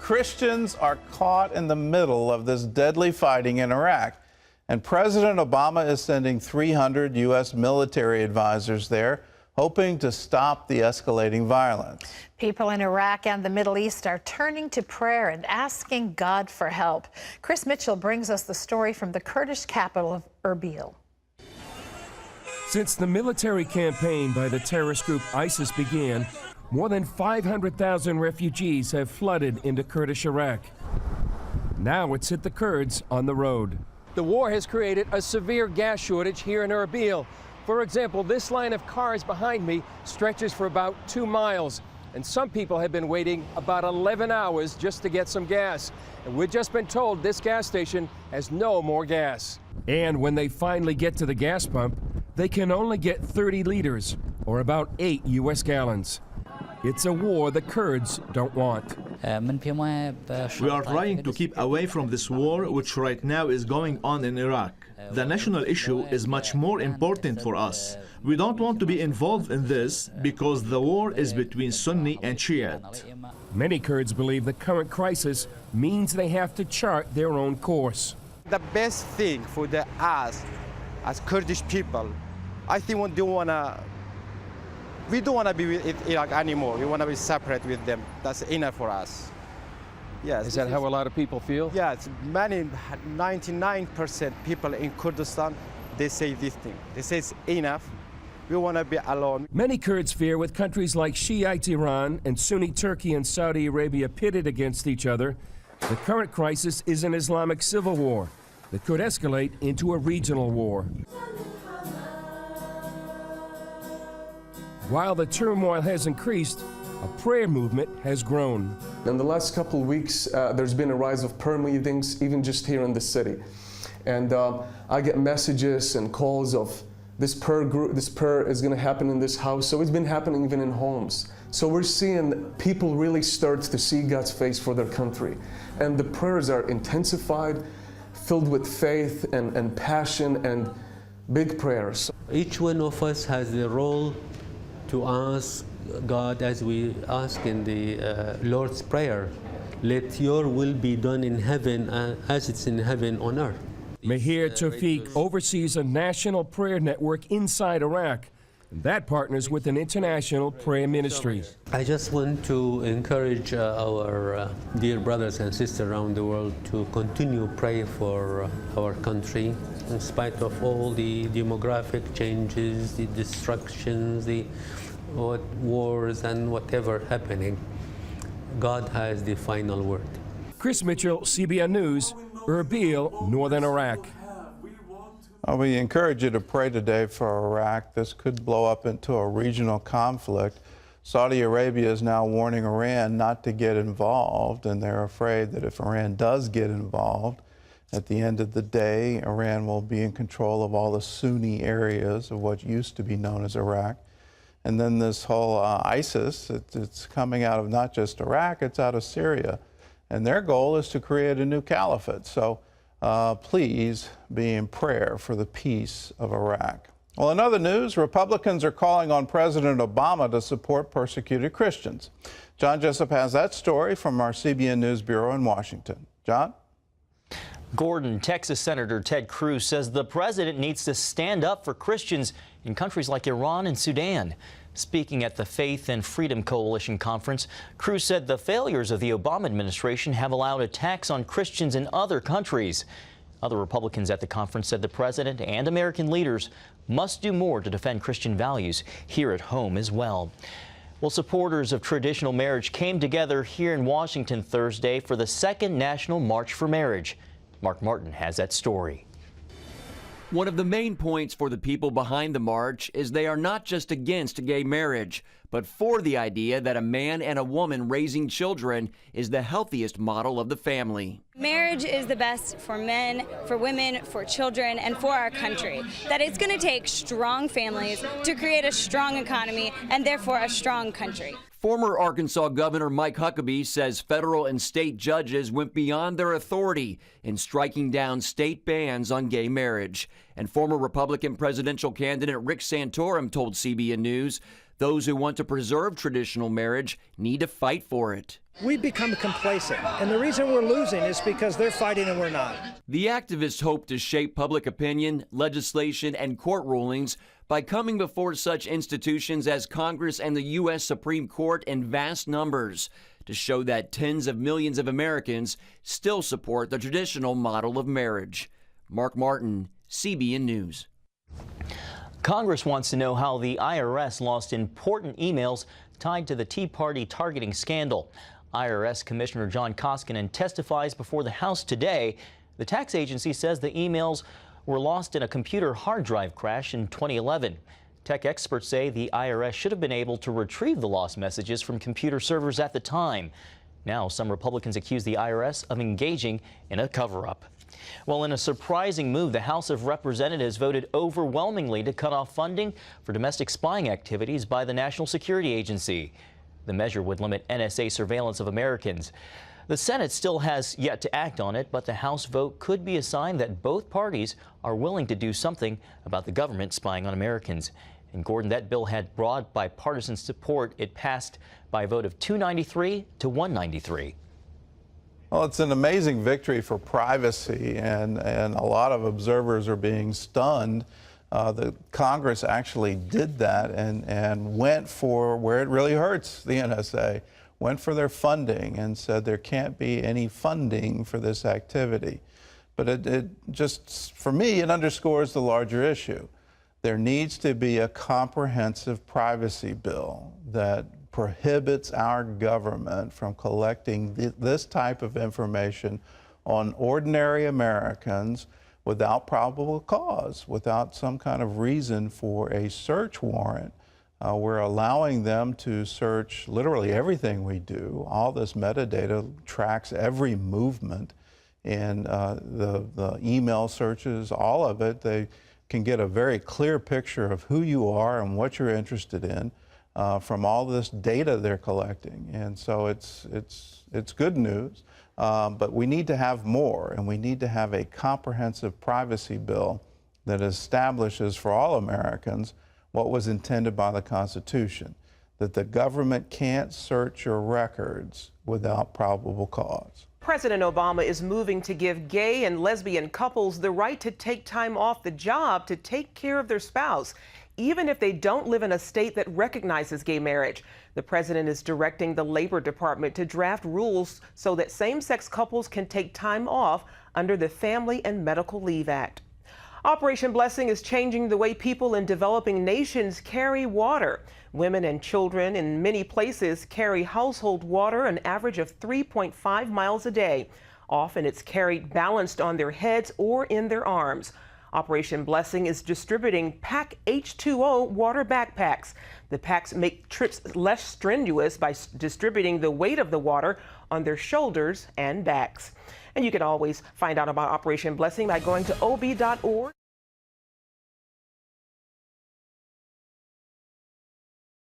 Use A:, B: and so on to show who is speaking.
A: Christians are caught in the middle of this deadly fighting in Iraq. And President Obama is sending 300 U.S. military advisors there, hoping to stop the escalating violence.
B: People in Iraq and the Middle East are turning to prayer and asking God for help. Chris Mitchell brings us the story from the Kurdish capital of Erbil.
C: Since the military campaign by the terrorist group ISIS began, more than 500,000 refugees have flooded into Kurdish Iraq. Now it's hit the Kurds on the road.
D: The war has created a severe gas shortage here in Erbil. For example, this line of cars behind me stretches for about 2 miles, and some people have been waiting about 11 hours just to get some gas. And we've just been told this gas station has no more gas.
C: And when they finally get to the gas pump, they can only get 30 liters, or about 8 U.S. gallons. It's a war the Kurds don't want.
E: We are trying to keep away from this war, which right now is going on in Iraq. The national issue is much more important for us. We don't want to be involved in this because the war is between Sunni and Shiite.
C: Many Kurds believe the current crisis means they have to chart their own course.
F: The best thing for us as Kurdish people, I think we don't want to be with Iraq anymore. We want to be separate with them. That's enough for us. Yes.
D: Is that how a lot of people feel?
F: Yes, 99% people in Kurdistan, they say this thing. They say it's enough. We want to be alone.
C: Many Kurds fear with countries like Shiite Iran and Sunni Turkey and Saudi Arabia pitted against each other, the current crisis is an Islamic civil war that could escalate into a regional war. While the turmoil has increased, a prayer movement has grown.
G: In the last couple of weeks, there's been a rise of prayer meetings, even just here in the city. And I get messages and calls of this prayer group, this prayer is going to happen in this house. So it's been happening even in homes. So we're seeing people really start to see God's face for their country. And the prayers are intensified, filled with faith and passion and big prayers.
H: Each one of us has the role to ask God, as we ask in the Lord's Prayer, let your will be done in heaven as it's in heaven on earth.
C: Mahir Tawfiq oversees a national prayer network inside Iraq, and that partners with an international prayer ministry.
H: I just want to encourage our dear brothers and sisters around the world to continue praying for our country, in spite of all the demographic changes, the destructions, the wars and whatever happening. God has the final word.
C: Chris Mitchell, CBN News, Erbil, Northern Iraq.
A: We encourage you to pray today for Iraq. This could blow up into a regional conflict. Saudi Arabia is now warning Iran not to get involved, and they're afraid that if Iran does get involved, at the end of the day, Iran will be in control of all the Sunni areas of what used to be known as Iraq. And then this whole ISIS, it's coming out of not just Iraq, it's out of Syria. And their goal is to create a new caliphate. So please be in prayer for the peace of Iraq. Well, in other news, Republicans are calling on President Obama to support persecuted Christians. John Jessup has that story from our CBN News Bureau in Washington. John?
I: Gordon, Texas Senator Ted Cruz says the president needs to stand up for Christians in countries like Iran and Sudan. Speaking at the Faith and Freedom Coalition conference, Cruz said the failures of the Obama administration have allowed attacks on Christians in other countries. Other Republicans at the conference said the president and American leaders must do more to defend Christian values here at home as well. Well, supporters of traditional marriage came together here in Washington Thursday for the second National March for Marriage. Mark Martin has that story.
J: One of the main points for the people behind the march is they are not just against gay marriage, but for the idea that a man and a woman raising children is the healthiest model of the family.
K: Marriage is the best for men, for women, for children, and for our country. That it's going to take strong families to create a strong economy and therefore a strong country.
J: Former Arkansas Governor Mike Huckabee says federal and state judges went beyond their authority in striking down state bans on gay marriage. And former Republican presidential candidate Rick Santorum told CBN News Those who want to preserve traditional marriage need to fight for it.
L: We've become complacent, and the reason we're losing is because they're fighting and we're not.
J: The activists hope to shape public opinion, legislation, and court rulings by coming before such institutions as Congress and the U.S. Supreme Court in vast numbers to show that tens of millions of Americans still support the traditional model of marriage. Mark Martin, CBN News.
I: Congress wants to know how the IRS lost important emails tied to the Tea Party targeting scandal. IRS Commissioner John Koskinen testifies before the House today. The tax agency says the emails were lost in a computer hard drive crash in 2011. Tech experts say the IRS should have been able to retrieve the lost messages from computer servers at the time. Now, some Republicans accuse the IRS of engaging in a cover-up. Well, in a surprising move, the House of Representatives voted overwhelmingly to cut off funding for domestic spying activities by the National Security Agency. The measure would limit NSA surveillance of Americans. The Senate still has yet to act on it, but the House vote could be a sign that both parties are willing to do something about the government spying on Americans. And Gordon, that bill had broad bipartisan support. It passed by a vote of 293 to 193.
A: Well, it's an amazing victory for privacy, and a lot of observers are being stunned. The Congress actually did that and went for where it really hurts the NSA, went for their funding and said there can't be any funding for this activity. But it just, for me, it underscores the larger issue. There needs to be a comprehensive privacy bill that prohibits our government from collecting this type of information on ordinary Americans without probable cause, without some kind of reason for a search warrant. We're allowing them to search literally everything we do. All this metadata tracks every movement, and the email searches, all of it. They can get a very clear picture of who you are and what you're interested in from all this data they're collecting. And so it's good news, but we need to have more, and we need to have a comprehensive privacy bill that establishes for all Americans what was intended by the Constitution, that the government can't search your records without probable cause.
M: President Obama is moving to give gay and lesbian couples the right to take time off the job to take care of their spouse, even if they don't live in a state that recognizes gay marriage. The president is directing the Labor Department to draft rules so that same-sex couples can take time off under the Family and Medical Leave Act. Operation Blessing is changing the way people in developing nations carry water. Women and children in many places carry household water an average of 3.5 miles a day. Often it's carried balanced on their heads or in their arms. Operation Blessing is distributing Pack H2O water backpacks. The packs make trips less strenuous by distributing the weight of the water on their shoulders and backs. And you can always find out about Operation Blessing by going to ob.org.